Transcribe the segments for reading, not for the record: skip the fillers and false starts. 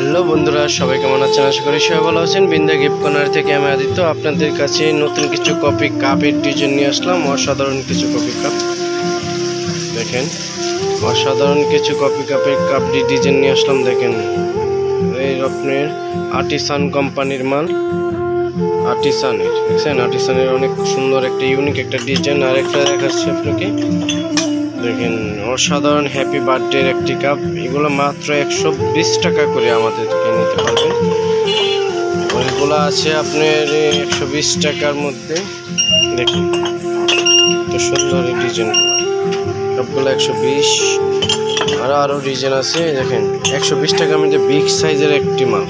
Hello বন্ধুরা, সবাই কেমন আছেন? আশা করি সবাই ভালো আছেন। বিন্দা গিফট কর্নার থেকে আমি আদিত্য আপনাদের কাছে নতুন কিছু কপি কাপের ডিজাইন নিয়ে আসলাম। অসাধারণ কিছু কপি কাপ দেখেন, অসাধারণ কিছু কপি কাপের কাপ ডিজাইন নিয়ে আসলাম। দেখেন, এই আপনার আর্টিসান কোম্পানির মাল, আর্টিসানের দেখছেন, আর্টিসানের অনেক সুন্দর একটা ইউনিক একটা ডিজাইন। আর একটা দেখাচ্ছি আপনাকে, দেখেন অসাধারণ হ্যাপি বার্থডে একটি কাপ। এগুলো মাত্র 120 টাকা করে আমাদেরকে নিতে পারবেন। ওইগুলো আছে আপনার 120 টাকার মধ্যে। দেখুন কত সুন্দর এই ডিজাইনগুলো, সবগুলো 120। আরও ডিজাইন আছে। দেখেন 120 টাকার মধ্যে বিগ সাইজের একটি মাল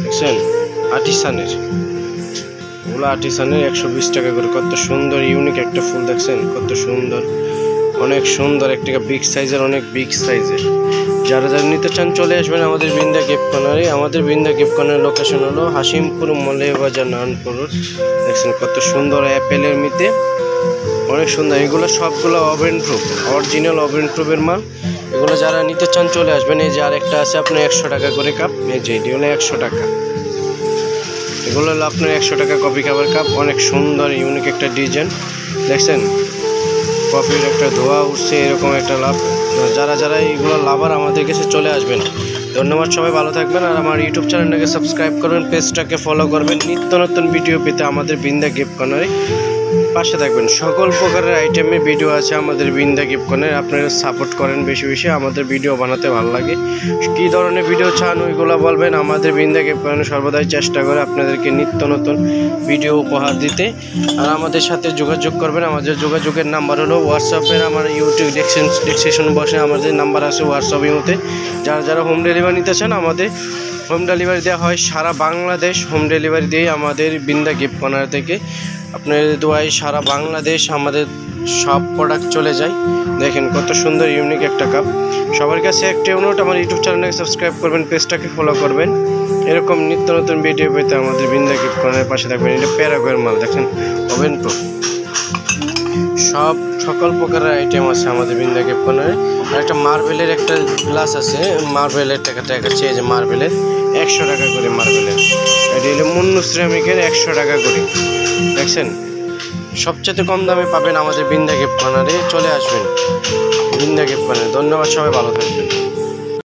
দেখছেন, আর্টিসানের। ওগুলো আর্টিসানের 120 টাকা করে। কত সুন্দর ইউনিক একটা ফুল দেখছেন, কত সুন্দর, অনেক সুন্দর একটা বিগ সাইজের, অনেক বিগ সাইজের। যারা যারা নিতে চান চলে আসবেন আমাদের বিন্দা গিফট কর্নারে। আমাদের বিন্দা গিফট কর্নারের লোকেশন হলো হাসিমপুর মলে বাজার, নারায়ণপুর। দেখছেন কত সুন্দর অ্যাপেলের মধ্যে, অনেক সুন্দর। এগুলো সবগুলো ওভেন প্রুফ, অরিজিনাল ওভেন প্রুফের মাল। এগুলো যারা নিতে চান চলে আসবেন। এই যে আরেকটা আছে আপনার 100 টাকা করে কাপ। এই যে এটি হলো 100 টাকা। এগুলো হলো আপনার 100 টাকা কফি কাপের কাপ। অনেক সুন্দর ইউনিক একটা ডিজাইন দেখছেন, কফির একটা ধোয়া উঠছে এরকম একটা লাভ। যারা যারা এইগুলো লাভার আমাদের কাছে চলে আসবেন। ধন্যবাদ, সবাই ভালো থাকবেন। আর আমার ইউটিউব চ্যানেলটাকে সাবস্ক্রাইব করবেন, পেজটাকে ফলো করবেন। নিত্য নতুন ভিডিও পেতে আমাদের বিন্দা গিফট কর্নারে পাশে থাকবেন। সকল প্রকারের আইটেমের ভিডিও আছে আমাদের বিন্দা গিফট কর্নারে। আপনারা সাপোর্ট করেন বেশি বেশি, আমাদের ভিডিও বানাতে ভালো লাগে। কী ধরনের ভিডিও চান ওইগুলো বলবেন। আমাদের বিন্দা গিফট কর্নারে সর্বদাই চেষ্টা করে আপনাদেরকে নিত্য নতুন ভিডিও উপহার দিতে। আর আমাদের সাথে যোগাযোগ করবেন। আমাদের যোগাযোগের নাম্বার হলো হোয়াটসঅ্যাপের, আমার ইউটিউব ডেসক্রিপশন বসে আমাদের নাম্বার আছে হোয়াটসঅ্যাপ ইউতে। যারা যারা হোম ডেলিভারি নিতে চান আমাদের হোম ডেলিভারি দেওয়া হয় সারা বাংলাদেশ। হোম ডেলিভারি দিয়ে আমাদের বিন্দা গিফট কর্নার থেকে আপনার দোয়াই সারা বাংলাদেশ আমাদের সব প্রোডাক্ট চলে যায়। দেখেন কত সুন্দর ইউনিক একটা কাপ। সবার কাছে একটা অনুরোধ, আমার ইউটিউব চ্যানেলটাকে সাবস্ক্রাইব করবেন, পেজটাকে ফলো করবেন। এরকম নিত্য নতুন ভিডিও পেতে আমাদের বিন্দা গিফট কর্নারের পাশে থাকবেন। এটা প্যারাগয়ের মাল দেখেন, ওভেন প্রুফ। সকল প্রকারের আইটেম আছে আমাদের বিন্দা গিফট কর্নারে। আর একটা মার্বেলের একটা গ্লাস আছে, মার্বেলের টাকা দেখাচ্ছে। এই যে মার্বেলের 100 টাকা করে মার্বেলের। এটি হলো মুন্নু সিরামিকের 100 টাকা করে। দেখছেন সবচেয়ে কম দামে পাবেন আমাদের বিন্দা গিফট কর্নারে। চলে আসবেন বিন্দা গিফট কর্নারে। ধন্যবাদ, সবাই ভালো থাকবেন।